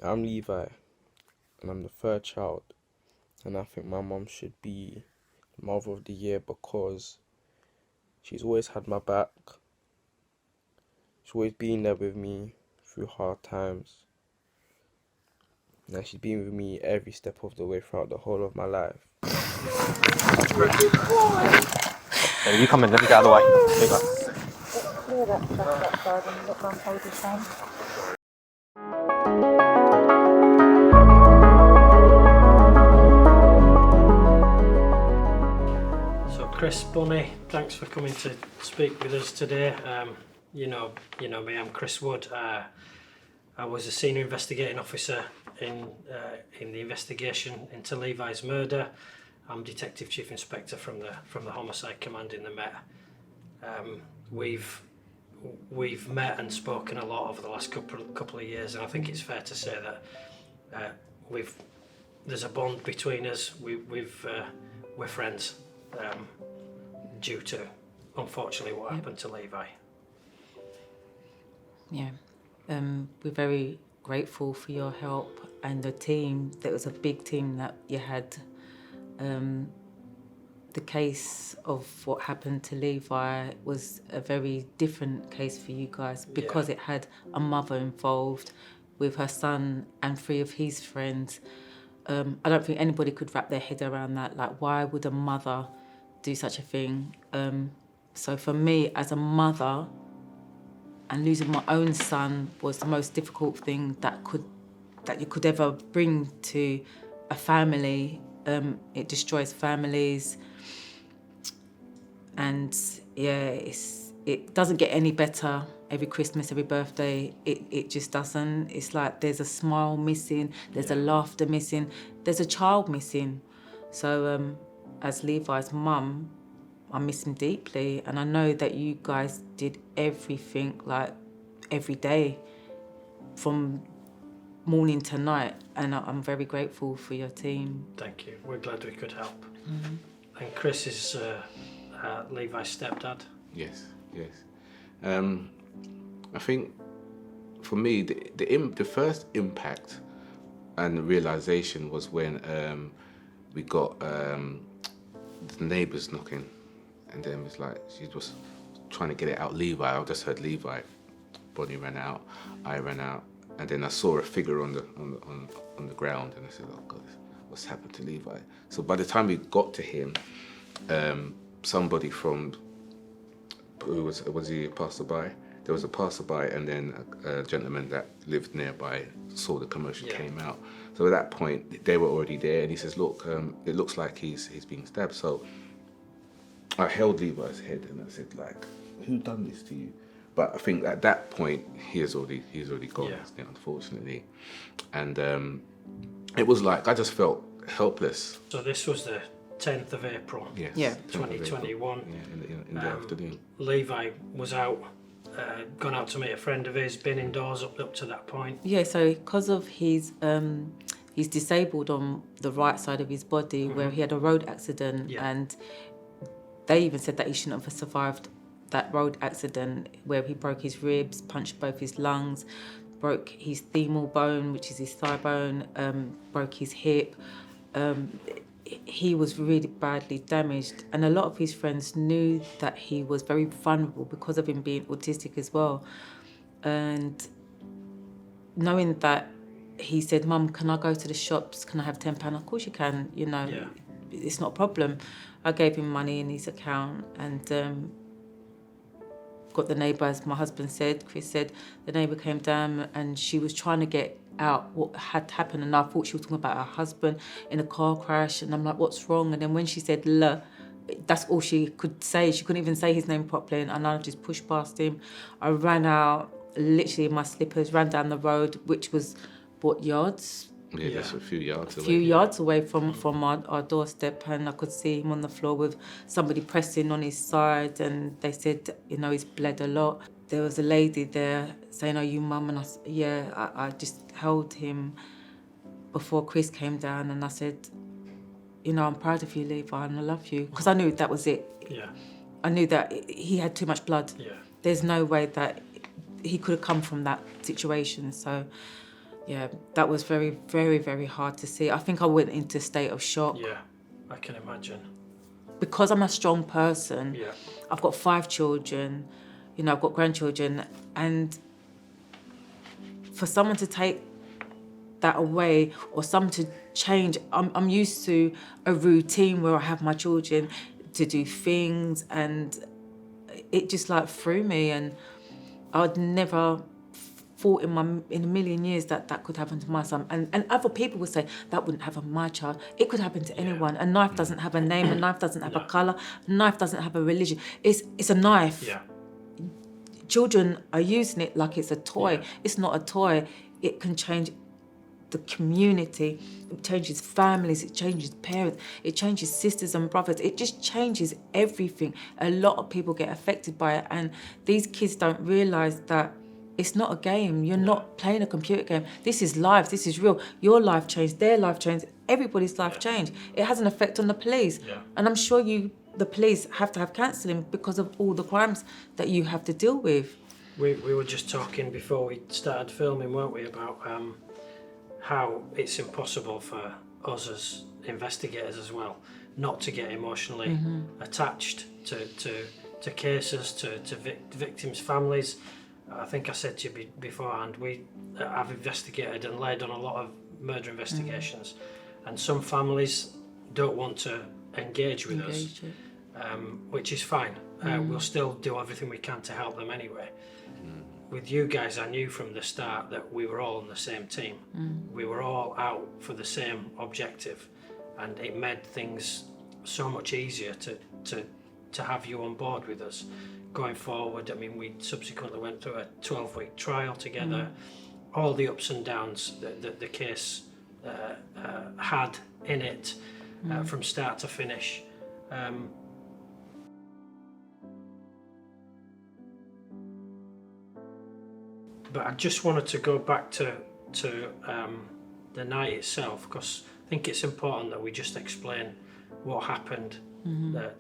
I'm Levi, and I'm the third child, and I think my mum should be Mother of the Year because she's always had my back. She's always been there with me through hard times, and she's been with me every step of the way throughout the whole of my life. Hey, you come in, let me get out of the way. Here you go. Clear that stuff outside and let Mum hold his hand. So Chris, Bunny, thanks for coming to speak with us today. You know me, I'm Chris Wood. I was a senior investigating officer in the investigation into Levi's murder. I'm Detective Chief Inspector from the Homicide Command in the Met. We've met and spoken a lot over the last couple of years, and I think it's fair to say that there's a bond between us. We're friends due to, unfortunately, what happened to Levi. Yeah, we're very grateful for your help and the team. There was a big team that you had. The case of what happened to Levi was a very different case for you guys because it had a mother involved with her son and 3 of his friends. I don't think anybody could wrap their head around that. Like, why would a mother do such a thing? So for me, as a mother, and losing my own son was the most difficult thing that you could ever bring to a family. It destroys families. And yeah, it doesn't get any better every Christmas, every birthday. It just doesn't. It's like there's a smile missing, there's a laughter missing, there's a child missing. So as Levi's mum, I miss him deeply, and I know that you guys did everything, like every day, from morning to night, and I'm very grateful for your team. Thank you. We're glad we could help. Mm-hmm. And Chris is Levi's stepdad. Yes. I think for me, the first impact and realization was when we got the neighbours knocking, and then it was like she was trying to get it out. Levi, I just heard Levi. Bonnie ran out, I ran out, and then I saw a figure on the ground, and I said, "Oh God, what's happened to Levi?" So by the time we got to him, somebody from was he a passerby? There was a passerby, and then a gentleman that lived nearby saw the commotion, came out. So at that point, they were already there, and he says, "Look, it looks like he's being stabbed." So I held Levi's head and I said, "Like, who done this to you?" But I think at that point he's already gone, unfortunately, and it was like I just felt helpless. So this was the 10th of April, 2021. In the afternoon. Levi was out, gone out to meet a friend of his, been indoors up to that point. Yeah, so because of he's disabled on the right side of his body, where he had a road accident, and they even said that he shouldn't have survived that road accident, where he broke his ribs, punched both his lungs, broke his femoral bone, which is his thigh bone, broke his hip. He was really badly damaged, and a lot of his friends knew that he was very vulnerable because of him being autistic as well. And knowing that, he said, "Mum, can I go to the shops? Can I have £10?" Of course you can, it's not a problem. I gave him money in his account, and got the neighbour, as my husband said, Chris said, the neighbour came down and she was trying to get out what had happened, and I thought she was talking about her husband in a car crash, and I'm like, "What's wrong?" And then when she said "le," that's all she could say. She couldn't even say his name properly, and I just pushed past him. I ran out, literally in my slippers, ran down the road, which was, yards? Yeah, just a few yards away. Yards away from our doorstep, and I could see him on the floor with somebody pressing on his side, and they said, he's bled a lot. There was a lady there saying, "Are you Mum?" And I said, "Yeah." I just held him before Chris came down, and I said, "I'm proud of you, Levi, and I love you," because I knew that was it. Yeah. I knew that he had too much blood. Yeah. There's no way that he could have come from that situation. So Yeah, that was very, very, very hard to see. I think I went into a state of shock. Yeah, I can imagine. Because I'm a strong person, Yeah. I've got 5 children, I've got grandchildren, and for someone to take that away or someone to change, I'm used to a routine where I have my children to do things, and it just like threw me, and I'd never thought in a million years that could happen to my son. And other people would say that wouldn't happen to my child. It could happen to anyone. A knife doesn't have a name. A knife doesn't have a colour. A knife doesn't have a religion. It's a knife. Yeah. Children are using it like it's a toy. Yeah. It's not a toy. It can change the community. It changes families. It changes parents. It changes sisters and brothers. It just changes everything. A lot of people get affected by it, and these kids don't realise that it's not a game. You're not playing a computer game. This is life. This is real. Your life changed. Their life changed. Everybody's life changed. It has an effect on the police. Yeah. And I'm sure the police have to have counselling because of all the crimes that you have to deal with. We were just talking before we started filming, weren't we, about how it's impossible for us as investigators as well not to get emotionally attached to cases, to victims' families. I think I said to you beforehand, I've investigated and led on a lot of murder investigations, and some families don't want to engage with us, which is fine. We'll still do everything we can to help them anyway. With you guys, I knew from the start that we were all on the same team. We were all out for the same objective, and it made things so much easier to have you on board with us going forward. I mean, we subsequently went through a 12-week trial together. All the ups and downs that the case had in it from start to finish. But I just wanted to go back to the night itself, because I think it's important that we just explain what happened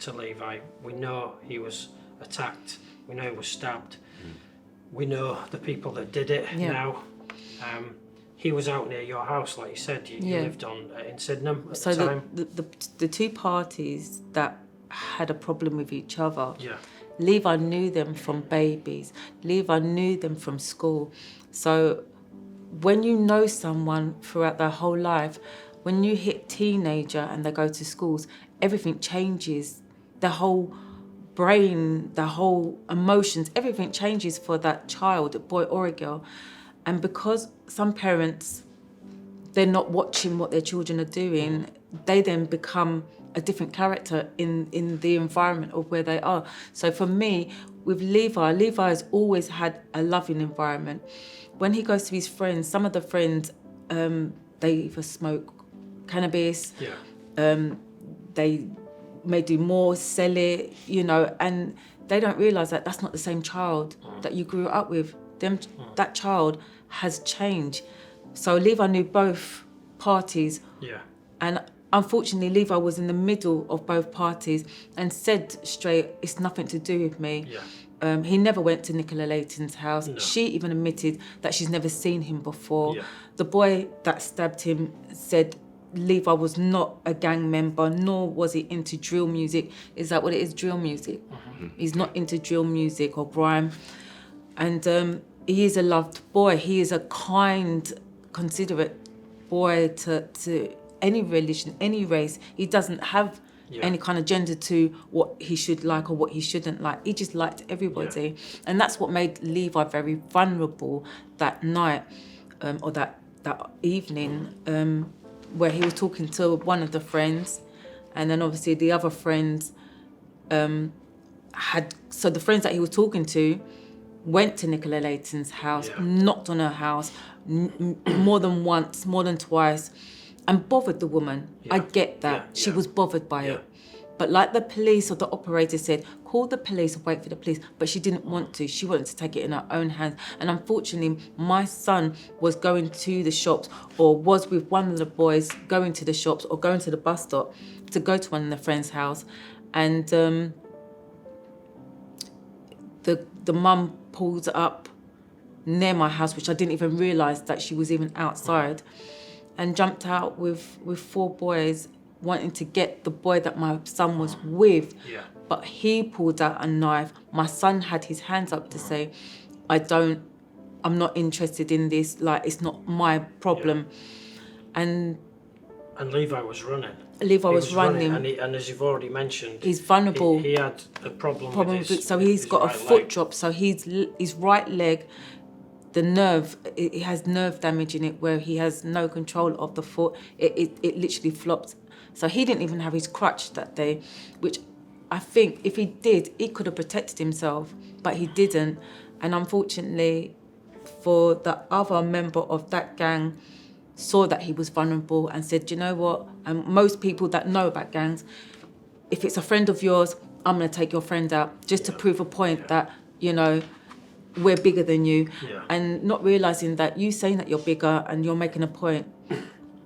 to Levi. We know he was attacked. We know he was stabbed. We know the people that did it now. He was out near your house, like you said. You lived in Sydenham at the time. So the two parties that had a problem with each other, Yeah. Levi knew them from babies. Levi knew them from school. So when you know someone throughout their whole life, when you hit teenager and they go to schools, everything changes. The whole brain, the whole emotions, everything changes for that child, a boy or a girl. And because some parents, they're not watching what their children are doing, they then become a different character in the environment of where they are. So for me, with Levi has always had a loving environment. When he goes to his friends, some of the friends, they either smoke cannabis, they may do more, sell it, and they don't realise that that's not the same child that you grew up with. That child has changed. So Levi knew both parties. Yeah. And unfortunately, Levi was in the middle of both parties and said straight, it's nothing to do with me. Yeah. He never went to Nicola Layton's house. No. She even admitted that she's never seen him before. Yeah. The boy that stabbed him said Levi was not a gang member, nor was he into drill music. Is that what it is, drill music? He's not into drill music or grime. And he is a loved boy. He is a kind, considerate boy to any religion, any race. He doesn't have any kind of gender to what he should like or what he shouldn't like. He just liked everybody. And that's what made Levi very vulnerable that night or that evening where he was talking to one of the friends, and then obviously the other friends so the friends that he was talking to went to Nicola Layton's house, knocked on her house more than once, more than twice, and bothered the woman. I get that. She was bothered by it. But like the police or the operator said, call the police or wait for the police. But she didn't want to. She wanted to take it in her own hands. And unfortunately, my son was going to the shops or was with one of the boys going to the shops or going to the bus stop to go to one of the friend's house. And the mum pulls up near my house, which I didn't even realise that she was even outside, and jumped out with 4 boys wanting to get the boy that my son was with. Yeah. But he pulled out a knife. My son had his hands up to say, I'm not interested in this, like, it's not my problem. And Levi was running. Levi was running. And as you've already mentioned, he's vulnerable. He had a problem with his, so he's got a right foot leg. drop. So his right leg, the nerve, it has nerve damage in it where he has no control of the foot. It literally flopped. So he didn't even have his crutch that day, which I think if he did, he could have protected himself, but he didn't. And unfortunately, for the other member of that gang, saw that he was vulnerable and said, you know what? And most people that know about gangs, if it's a friend of yours, I'm going to take your friend out just to prove a point that, you know, we're bigger than you. Yeah. And not realising that you saying that you're bigger and you're making a point,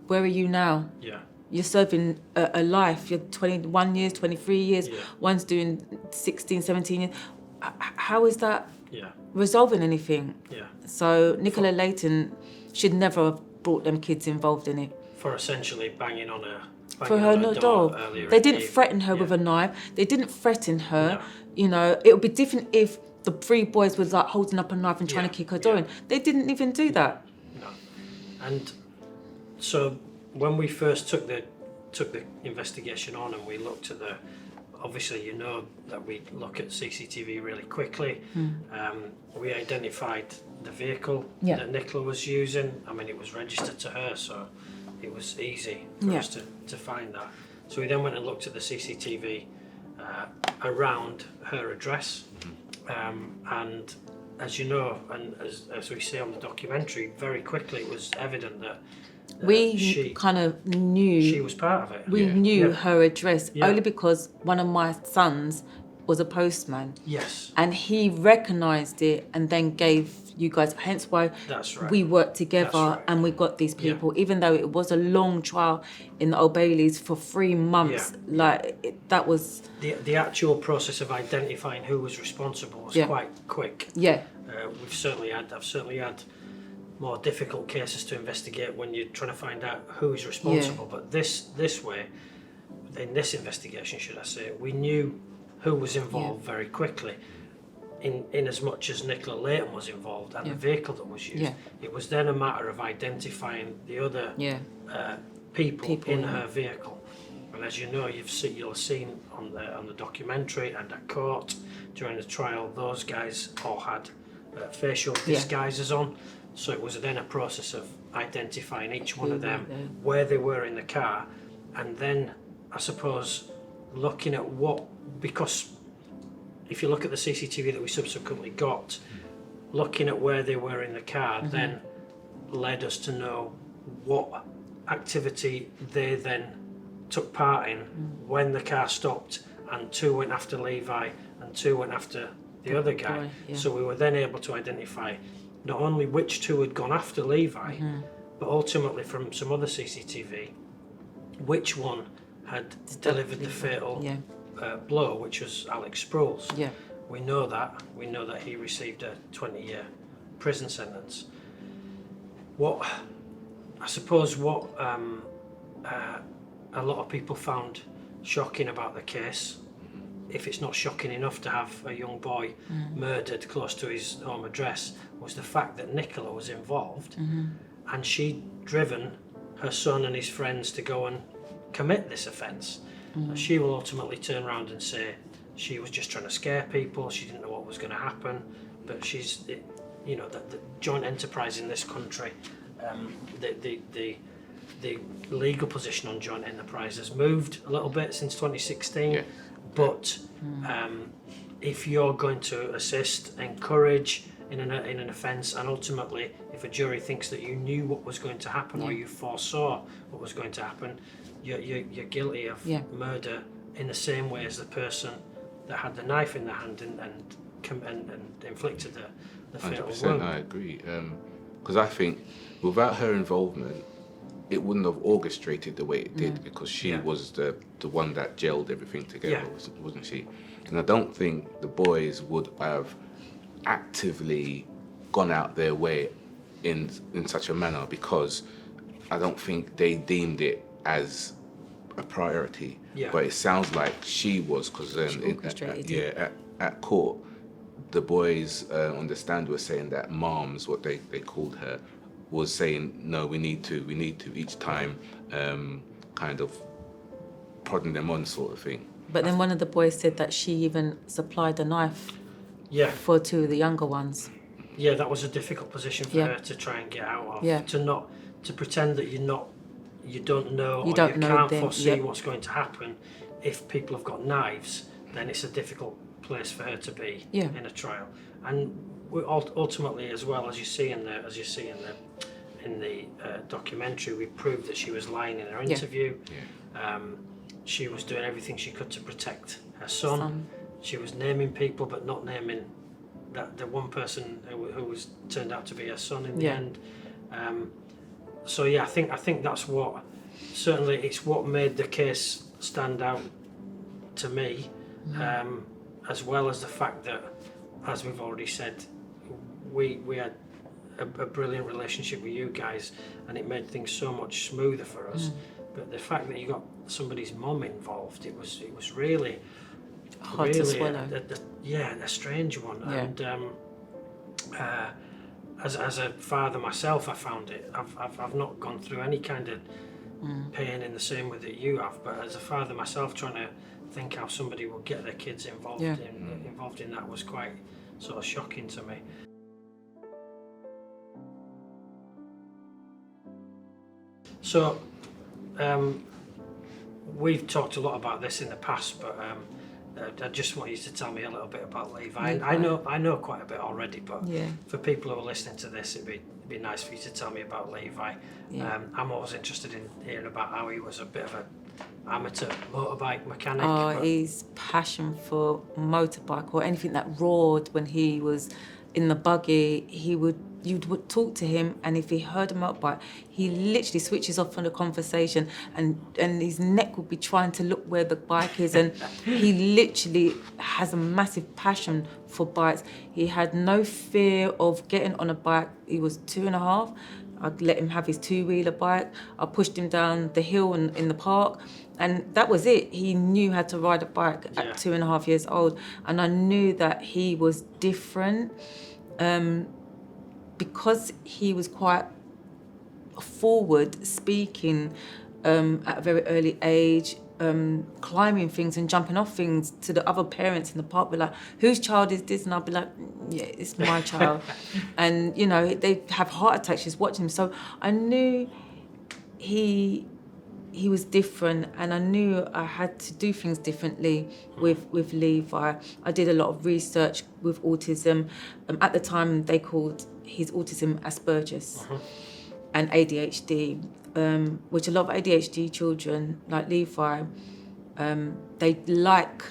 where are you now? Yeah. You're serving a life. You're 21 years, 23 years. Yeah. One's doing 16, 17 years. How is that Yeah. resolving anything? Yeah. So Nicola Layton should never have brought them kids involved in it. For essentially banging on her door. earlier. They didn't in the threaten her evening. with a knife. They didn't threaten her. No. You know, it would be different if the 3 boys was like holding up a knife and trying Yeah, to kick her door in. They didn't even do that. No. And so when we first took the investigation on and we looked at obviously you know that we look at CCTV really quickly. We identified the vehicle that Nicola was using. I mean, it was registered to her, so it was easy for us to find that. So we then went and looked at the CCTV around her address, and as you know, and as we see on the documentary, very quickly it was evident that We kind of knew. she was part of it. We knew Yeah. her address Yeah. only because one of my sons was a postman, Yes, and he recognised it and then gave you guys. Hence why that's right. we worked together That's right. and we got these people. Even though it was a long trial in the Old Bailey's for 3 months, that was The actual process of identifying who was responsible was quite quick. I've certainly had more difficult cases to investigate when you're trying to find out who is responsible. But this way, in this investigation, should I say, we knew who was involved very quickly. In as much as Nicola Layton was involved and the vehicle that was used, it was then a matter of identifying the other people in her vehicle. And as you know, you'll have seen on the documentary and at court during the trial, those guys all had facial disguises on. So it was then a process of identifying each one of them, where they were in the car, and then I suppose looking at because if you look at the CCTV that we subsequently got, looking at where they were in the car then led us to know what activity they then took part in when the car stopped, and 2 went after Levi and 2 went after the other guy. So we were then able to identify not only which 2 had gone after Levi, but ultimately from some other CCTV, which one had delivered the fatal blow, which was Alex Sproul's. We know that he received a 20-year prison sentence. What a lot of people found shocking about the case, if it's not shocking enough to have a young boy murdered close to his home address, was the fact that Nicola was involved and she'd driven her son and his friends to go and commit this offence. She will ultimately turn around and say she was just trying to scare people, she didn't know what was going to happen, but the joint enterprise in this country, the legal position on joint enterprise has moved a little bit since 2016, but if you're going to assist, encourage in an offence, and ultimately if a jury thinks that you knew what was going to happen or you foresaw what was going to happen, you're guilty of murder in the same way as the person that had the knife in the hand and inflicted the fatal 100%, wound. I agree. Because I think without her involvement, it wouldn't have orchestrated the way it did, because she was the one that gelled everything together, wasn't she? And I don't think the boys would have actively gone out their way in such a manner, because I don't think they deemed it as a priority. Yeah. But it sounds like she was, because orchestrated it. at court, the boys on the stand were saying that Moms, what they called her, was saying, no, we need to each time, kind of prodding them on, sort of thing. But then one of the boys said that she even supplied a knife Yeah. for two of the younger ones. Yeah, that was a difficult position for Yeah. her to try and get out of. Yeah. To pretend that you don't know, You or don't you know can't them, foresee yep. what's going to happen. If people have got knives, then it's a difficult place for her to be Yeah. in a trial. And ultimately, as well, as you see in the documentary, we proved that she was lying in her interview. Yeah. She was doing everything she could to protect her son. She was naming people, but not naming the one person who was turned out to be her son in the end. So yeah, I think that's what, certainly it's what made the case stand out to me, as well as the fact that, as we've already said, we had a brilliant relationship with you guys, and it made things so much smoother for us. But the fact that you got somebody's mum involved, it was really Hard to swallow. a strange one. Yeah. And as a father myself, I found it. I've not gone through any kind of pain in the same way that you have. But as a father myself, trying to think how somebody would get their kids involved in that was quite sort of shocking to me. So, we've talked a lot about this in the past, but I just want you to tell me a little bit about Levi. I know quite a bit already, but for people who are listening to this, it'd be nice for you to tell me about Levi. Yeah. I'm always interested in hearing about how he was a bit of an amateur motorbike mechanic. Oh, his passion for motorbike or anything that roared when he was in the buggy, you would talk to him, and if he heard a motorbike, he literally switches off from the conversation, and his neck would be trying to look where the bike is, and he literally has a massive passion for bikes. He had no fear of getting on a bike. He was 2.5. I'd let him have his two-wheeler bike. I pushed him down the hill in the park, and that was it. He knew how to ride a bike at 2.5 years old, and I knew that he was different. Because he was quite forward speaking at a very early age, climbing things and jumping off things, to the other parents in the park be like, whose child is this? And I'll be like, yeah, it's my child. And, they have heart attacks just watching him. So I knew he was different, and I knew I had to do things differently with Levi. I did a lot of research with autism. At the time, they called his autism Asperger's and ADHD, which a lot of ADHD children, like Levi, they like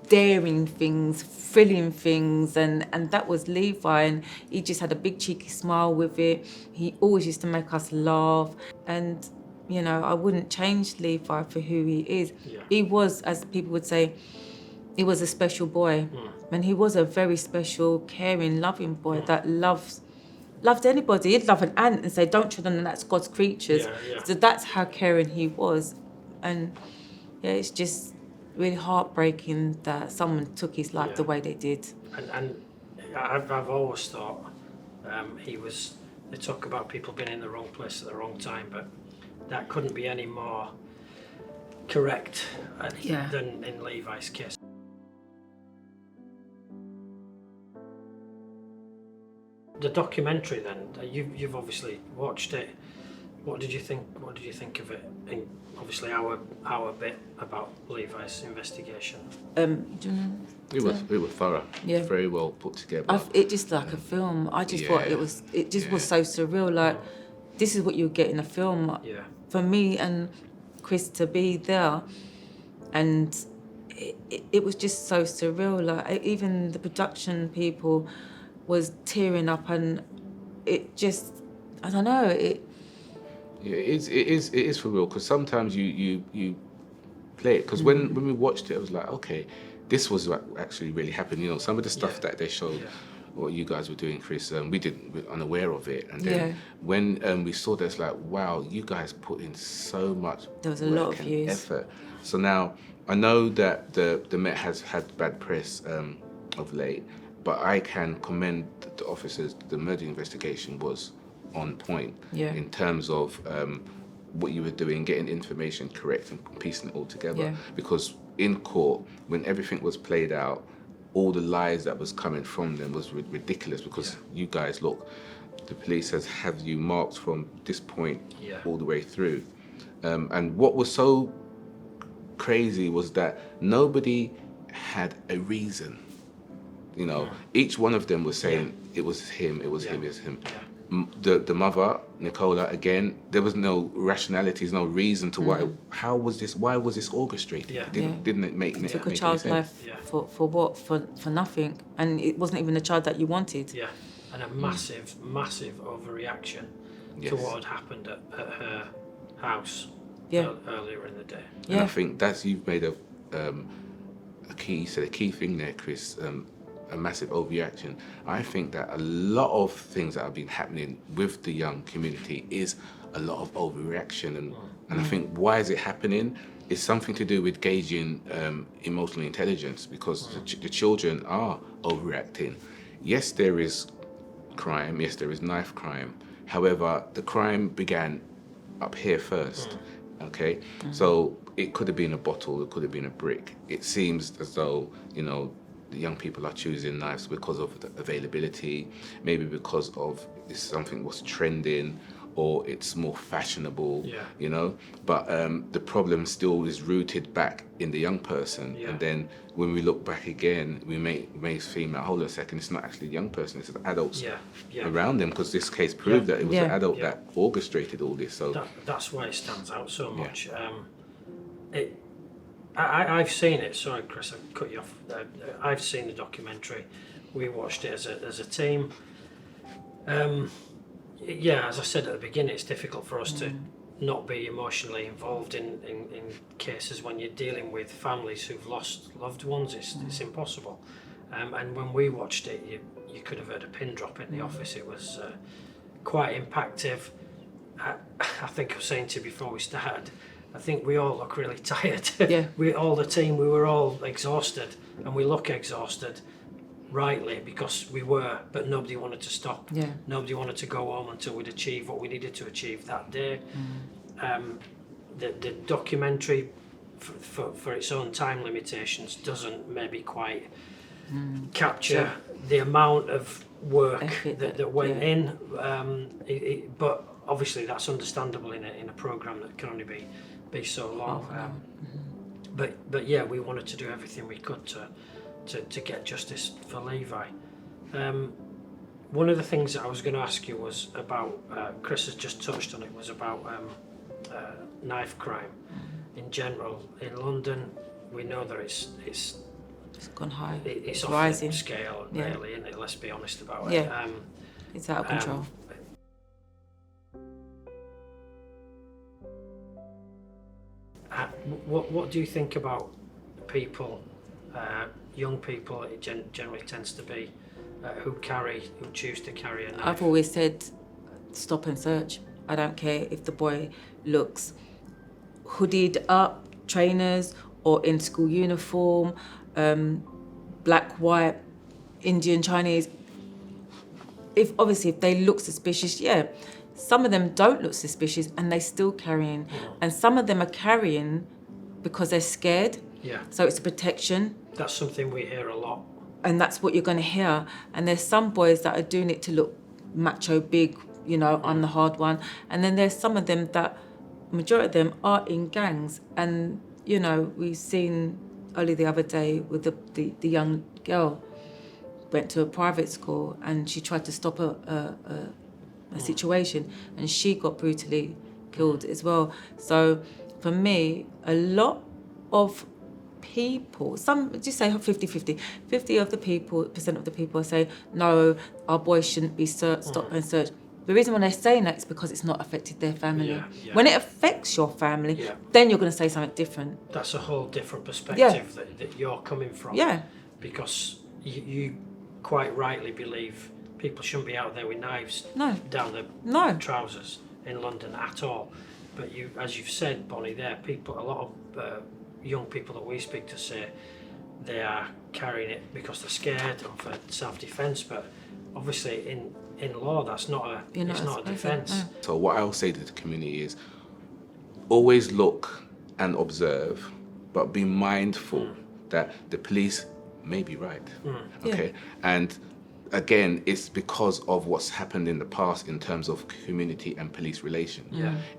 daring things, thrilling things, and that was Levi, and he just had a big cheeky smile with it. He always used to make us laugh, and I wouldn't change Levi for who he is. Yeah. He was, as people would say, he was a special boy. And he was a very special, caring, loving boy that loved anybody. He'd love an ant and say, don't tread on them, that's God's creatures. Yeah. So that's how caring he was. And it's just really heartbreaking that someone took his life the way they did. And I've always thought they talk about people being in the wrong place at the wrong time, but that couldn't be any more correct than in Levi's case. The documentary, then, you've obviously watched it. What did you think? What did you think of it? And obviously, our bit about Levi's investigation. Do you know? It was thorough. Yeah. Very well put together. It just like a film. I just thought it was so surreal. Like, this is what you get in a film. Yeah. For me and Chris to be there, and it was just so surreal. Like, even the production people was tearing up, and it just, I don't know, it. Yeah, it is for real, because sometimes you play it, because when we watched it, I was like, okay, this was what actually really happened. Some of the stuff that they showed what you guys were doing, Chris. We were unaware of it, and then Yeah. when we saw this, like, wow, you guys put in so much There was a work lot of and views. effort. So now I know that the Met has had bad press of late, but I can commend the officers. The murder investigation was on point Yeah. in terms of what you were doing, getting information correct and piecing it all together. Yeah. Because in court, when everything was played out, all the lies that was coming from them was ridiculous, because you guys, look, the police have you marked from this point all the way through. And what was so crazy was that nobody had a reason. You know, each one of them was saying it was him, it was him, it was him. The mother, Nicola, again, there was no rationality, there's no reason to why was this orchestrated? Yeah. Didn't it make Took a any child's sense? life Yeah. for what? For nothing. And it wasn't even a child that you wanted. Yeah, and a massive overreaction Yes. to what had happened at her house earlier in the day. And I Yeah. think you've made a key thing there, Chris. A massive overreaction. I think that a lot of things that have been happening with the young community is a lot of overreaction, and I think why is it happening? It's something to do with gauging emotional intelligence, because the children are overreacting. Yes, there is crime. Yes, there is knife crime. However, the crime began up here first. Okay, so it could have been a bottle, it could have been a brick. It seems as though, you know, the young people are choosing knives because of the availability, maybe because of something was trending, or it's more fashionable, you know. But the problem still is rooted back in the young person. And then when we look back again, we may seem like, hold on a second, it's not actually the young person, it's the adults around them, because this case proved that it was the adult that orchestrated all this. So that's why it stands out so much. I've seen it. Sorry, Chris, I cut you off. I've seen the documentary. We watched it as a team. As I said at the beginning, it's difficult for us to not be emotionally involved in cases when you're dealing with families who've lost loved ones. It's impossible. And when we watched it, you could have heard a pin drop in the office. It was quite impactful. I think I was saying to you before we started, I think we all look really tired. Yeah. We were all exhausted, and we look exhausted, rightly, because we were, but nobody wanted to stop. Yeah. Nobody wanted to go home until we'd achieved what we needed to achieve that day. The documentary, for its own time limitations, doesn't maybe quite capture the amount of work that went in. But obviously that's understandable in a program that can only be so long. But yeah, we wanted to do everything we could to get justice for Levi. One of the things that I was going to ask you was about, Chris has just touched on it, was about knife crime in general. In London, we know that it's gone high. It's off rising. Scale, really, isn't it? Let's be honest about it. Yeah. It's out of control. What do you think about people, young people? It generally tends to be who choose to carry a knife. I've always said, stop and search. I don't care if the boy looks hoodied up, trainers, or in school uniform, black, white, Indian, Chinese. If they look suspicious, some of them don't look suspicious and they still carrying, and some of them are carrying because they're scared. Yeah. So it's a protection. That's something we hear a lot. And that's what you're going to hear. And there's some boys that are doing it to look macho, big, I'm the hard one. And then there's some of them that, majority of them are in gangs. And, we've seen only the other day with the young girl went to a private school and she tried to stop a situation and she got brutally killed as well. So for me, a lot of people, some just say 50-50, 50% of the people say, no, our boys shouldn't be stopped and searched. The reason when they're saying that is because it's not affected their family. Yeah. When it affects your family, then you're going to say something different. That's a whole different perspective that you're coming from. Yeah. Because you quite rightly believe people shouldn't be out there with knives down No. the trousers in London at all. But you, as you've said, Bonnie, there people, a lot of young people that we speak to say they are carrying it because they're scared or for self-defence. But obviously, in law, that's not a it's not a defence. No. So what I'll say to the community is always look and observe, but be mindful that the police may be right. Okay, and again, it's because of what's happened in the past in terms of community and police relation.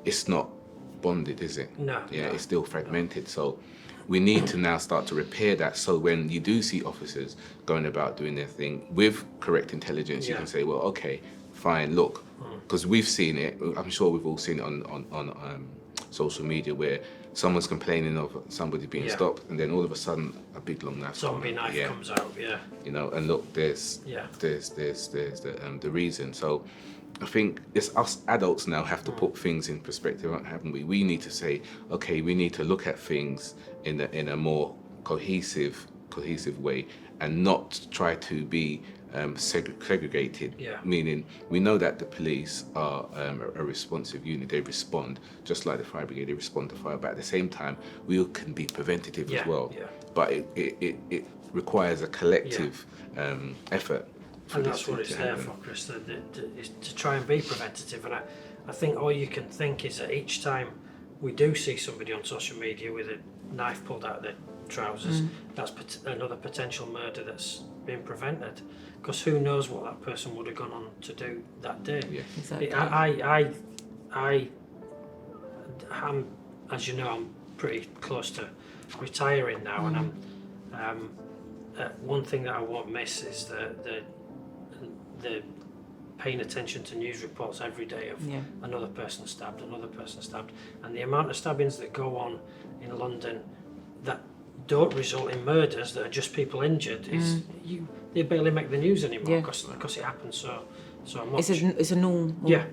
It's not bonded, is it? No. It's still fragmented. So we need to now start to repair that. So when you do see officers going about doing their thing with correct intelligence, you can say, well, okay, fine, look, because we've seen it. I'm sure we've all seen it on social media where someone's complaining of somebody being stopped, and then all of a sudden a big long knife. Zombie knife comes out. You know, and look, there's the reason. So I think it's us adults now have to put things in perspective, haven't we? We need to say, okay, we need to look at things in a more cohesive way, and not try to be segregated. Meaning, we know that the police are a responsive unit. They respond just like the fire brigade. They respond to fire, but at the same time, we can be preventative as well. But it requires a collective effort. And that's what it's there for, Chris, is to try and be preventative. And I think all you can think is that each time we do see somebody on social media with a knife pulled out of their trousers, that's another potential murder that's being prevented. Because who knows what that person would have gone on to do that day. Exactly. I'm, as you know, I'm pretty close to retiring now, and I'm one thing that I won't miss is the paying attention to news reports every day of another person stabbed, and the amount of stabbings that go on in London that don't result in murders, that are just people injured, is they barely make the news anymore because it happens so much. It's a normal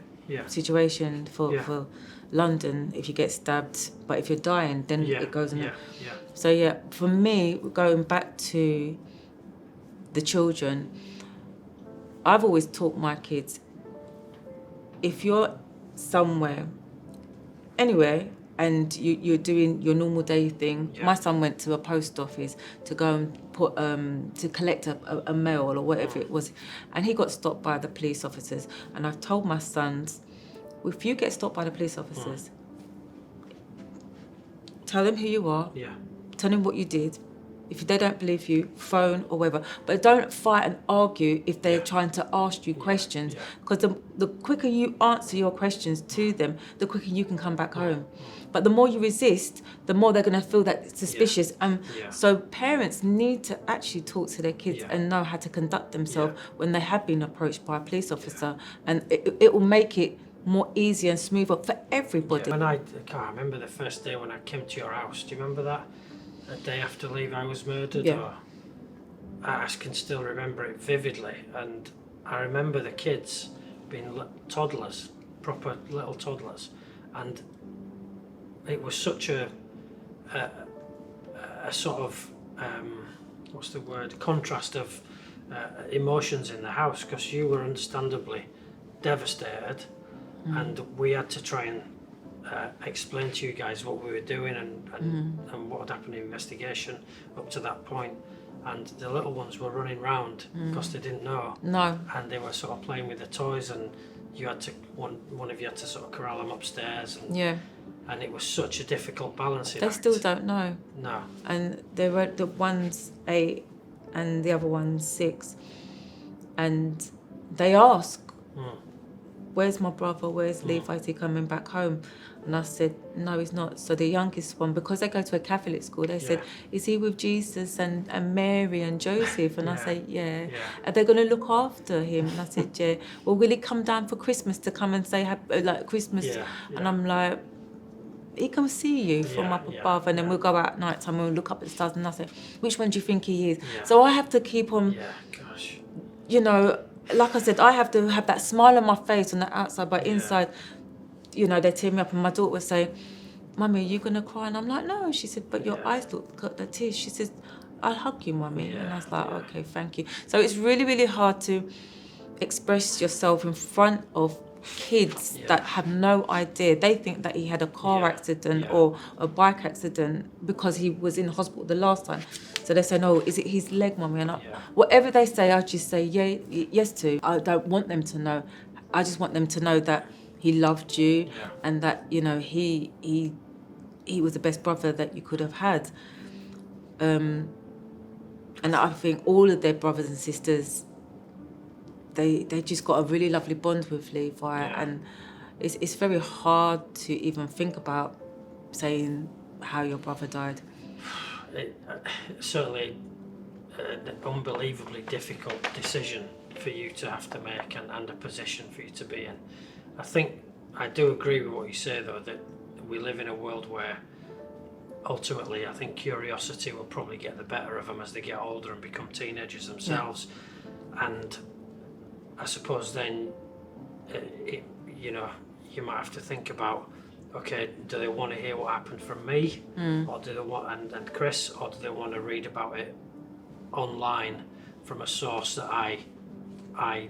situation for London if you get stabbed, but if you're dying, then it goes on. So for me, going back to the children, I've always taught my kids, if you're somewhere, anywhere, and you're doing your normal day thing. My son went to a post office to go and put to collect a mail or whatever it was, and he got stopped by the police officers. And I've told my sons, if you get stopped by the police officers, tell them who you are, tell them what you did. If they don't believe you, phone or whatever. But don't fight and argue if they're trying to ask you questions. Because the quicker you answer your questions to them, the quicker you can come back home. But the more you resist, the more they're going to feel that it's suspicious. So parents need to actually talk to their kids and know how to conduct themselves when they have been approached by a police officer. And it will make it more easier and smoother for everybody. And I can't remember the first day when I came to your house. Do you remember that? A day after Levi was murdered, or I can still remember it vividly, and I remember the kids being toddlers, proper little toddlers, and it was such a sort of what's the word, contrast of emotions in the house, because you were understandably devastated, and we had to try and explain to you guys what we were doing and what had happened in the investigation up to that point. And the little ones were running round because they didn't know. And they were sort of playing with the toys, and you had to one of you had to sort of corral them upstairs. And it was such a difficult balancing act. They still don't know. No. And they were, the one's 8 and the other one's 6, and they ask, where's my brother, where's Levi, is he coming back home? And I said, no, he's not. So the youngest one, because they go to a Catholic school, they said, is he with Jesus and Mary and Joseph? And I said, yeah. Are they going to look after him? And I said, yeah. Well, will he come down for Christmas to come and say like Christmas? And I'm like, he can see you from up above, and then we'll go out at night time and we'll look up at the stars, and I say, which one do you think he is? So I have to keep on, you know, like I said, I have to have that smile on my face on the outside, but inside, you know, they tear me up. And my daughter would say, Mummy, are you going to cry? And I'm like, no. She said, but your eyes look got the tears. She says, I'll hug you, Mummy. And I was like, Yeah. okay, thank you. So it's really, really hard to express yourself in front of kids that have no idea. They think that he had a car accident or a bike accident because he was in hospital the last time. So they say, no, is it his leg, Mummy? And whatever they say, I just say, yes to. I don't want them to know. I just want them to know that he loved you and that, you know, he was the best brother that you could have had. And I think all of their brothers and sisters, they just got a really lovely bond with Levi, and it's very hard to even think about saying how your brother died. Certainly an unbelievably difficult decision for you to have to make, and a position for you to be in. I think I do agree with what you say, though, that we live in a world where ultimately I think curiosity will probably get the better of them as they get older and become teenagers themselves. And I suppose then, you know, you might have to think about, okay, do they want to hear what happened from me, or do they want, and Chris, or do they want to read about it online from a source that I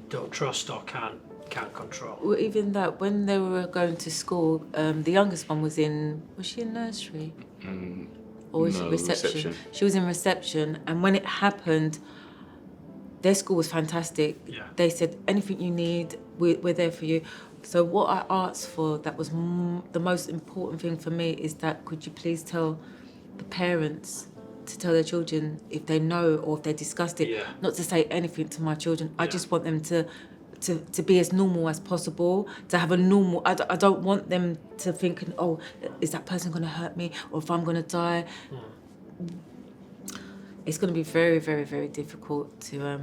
don't trust or can't control? Well, even that, when they were going to school, the youngest one was she in nursery? Or was No, it reception? She was in reception, and when it happened, their school was fantastic. Yeah. They said, anything you need, we're there for you. So what I asked for, that was the most important thing for me, is that could you please tell the parents to tell their children if they know or if they discussed it, not to say anything to my children. I just want them to be as normal as possible, to have a normal, I don't want them to think, oh, is that person going to hurt me, or if I'm going to die. It's going to be very, very, very difficult to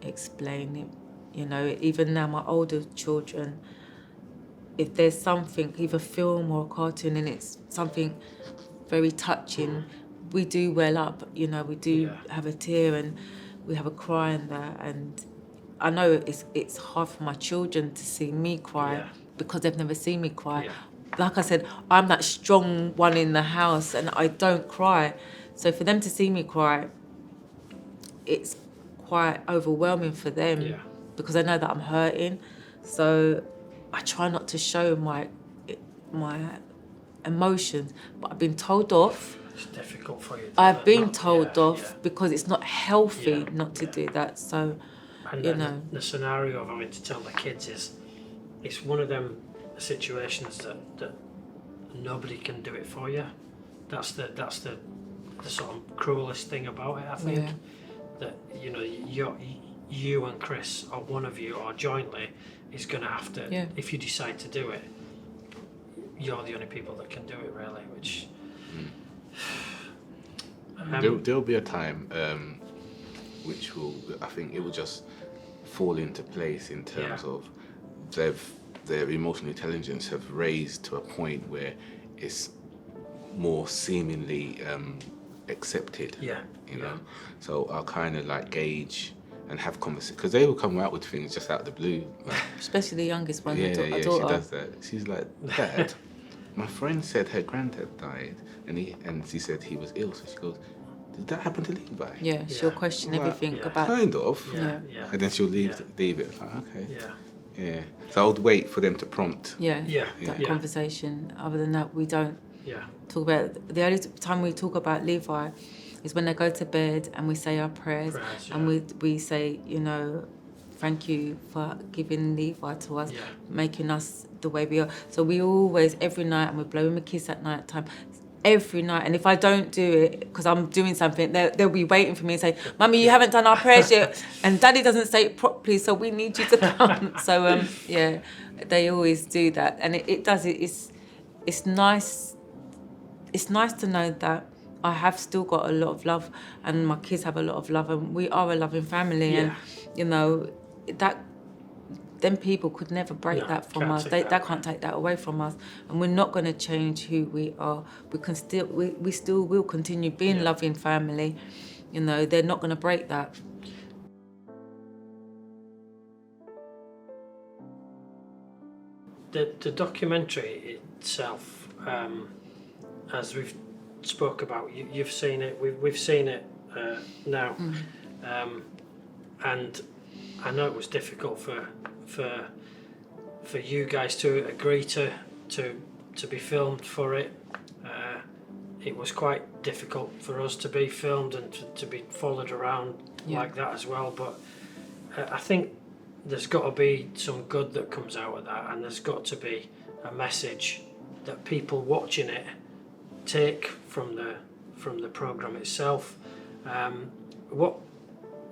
explain it. You know, even now, my older children, if there's something, either film or a cartoon, and it's something very touching, we do well up. You know, we do have a tear and we have a cry in there. And I know it's hard for my children to see me cry because they've never seen me cry. Like I said, I'm that strong one in the house and I don't cry. So for them to see me cry, it's quite overwhelming for them because I know that I'm hurting. So I try not to show my emotions, but I've been told off. It's difficult for you. I've been told off because it's not healthy not to do that. So, and you know, the scenario of having to tell the kids it's one of them situations that nobody can do it for you. That's the sort of cruelest thing about it, I think. That, you know, you and Chris, or one of you, or jointly, is going to have to, if you decide to do it, you're the only people that can do it, really, which... There'll be a time which will, I think it will just fall into place in terms of their emotional intelligence have raised to a point where it's more seemingly accepted. You know, so I'll kind of like gauge and have conversations, because they will come out with things just out of the blue. Like, especially the youngest one, she daughter. does that. She's like, Dad, my friend said her granddad died, and she said he was ill. So she goes, did that happen to Levi? Yeah, she'll question everything about. Kind of. And then she'll leave it. Like, okay. Yeah. So I would wait for them to prompt. That conversation. Other than that, we don't talk about. The only time we talk about Levi is when they go to bed and we say our prayers and we say, you know, thank you for giving Levi to us, making us the way we are. So we always, every night, and we blow him a kiss at night time, every night. And if I don't do it because I'm doing something, they'll be waiting for me and say, Mummy, you haven't done our prayers yet, and Daddy doesn't say it properly, so we need you to come. So they always do that, and it's nice. It's nice to know that I have still got a lot of love, and my kids have a lot of love, and we are a loving family. And you know that them people could never break that from us. They can't take that away from us, and we're not going to change who we are. We still will continue being loving family. You know, they're not going to break that. The documentary itself, as we've spoke about. You've seen it. We've seen it now, and I know it was difficult for you guys to agree to be filmed for it. It was quite difficult for us to be filmed and to be followed around like that as well. But I think there's got to be some good that comes out of that, and there's got to be a message that people watching it take from the program itself. What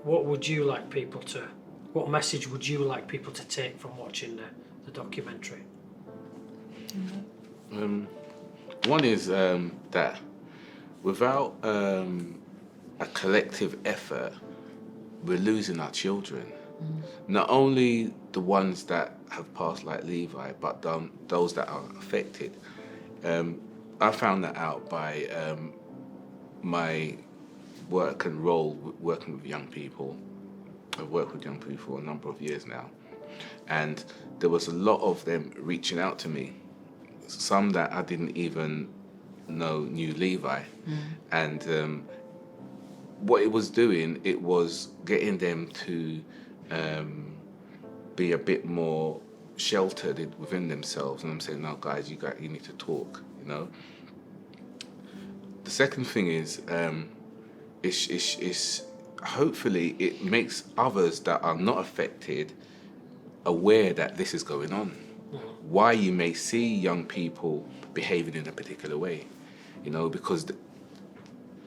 would you like people to? What message would you like people to take from watching the documentary? One is that without a collective effort, we're losing our children. Not only the ones that have passed like Levi, but those that are affected. I found that out by my work and role working with young people. I've worked with young people for a number of years now. And there was a lot of them reaching out to me. Some that I didn't even know knew Levi. And what it was doing, it was getting them to be a bit more sheltered within themselves. And I'm saying, no, guys, you need to talk, you know. The second thing is, hopefully it makes others that are not affected aware that this is going on. Why you may see young people behaving in a particular way, you know, because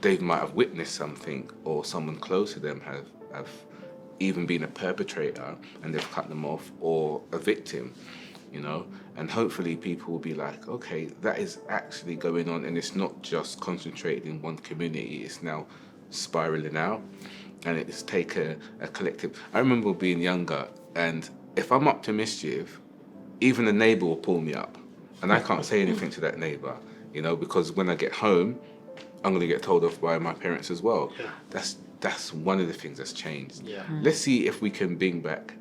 they might have witnessed something, or someone close to them have even been a perpetrator and they've cut them off, or a victim, you know. And hopefully people will be like, okay, that is actually going on, and it's not just concentrated in one community, it's now spiraling out, and it's taken a collective. I remember being younger, and if I'm up to mischief, even the neighbour will pull me up, and I can't say anything to that neighbour, you know, because when I get home, I'm going to get told off by my parents as well. That's one of the things that's changed. Let's see if we can bring back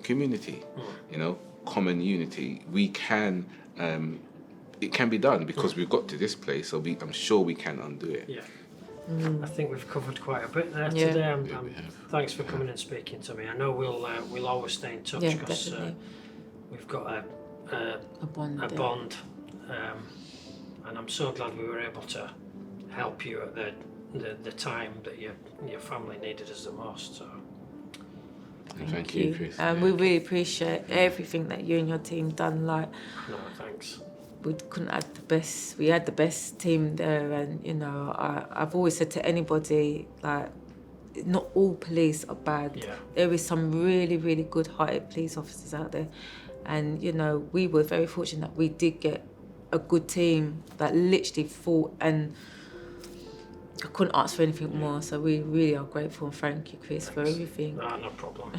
community, you know, common unity. We can, it can be done, because we've got to this place, so I'm sure we can undo it. I think we've covered quite a bit there today. Thanks for coming and speaking to me. I know we'll always stay in touch, because we've got a bond, and I'm so glad we were able to help you at the time that your family needed us the most. So thank you, Chris. And we really appreciate everything that you and your team done. Like, no, thanks. We couldn't have the best. We had the best team there, and you know, I've always said to anybody, like, not all police are bad. There is some really, really good-hearted police officers out there, and you know, we were very fortunate that we did get a good team that literally fought, and I couldn't ask for anything more. So we really are grateful, and thank you, Chris, for everything. No problem.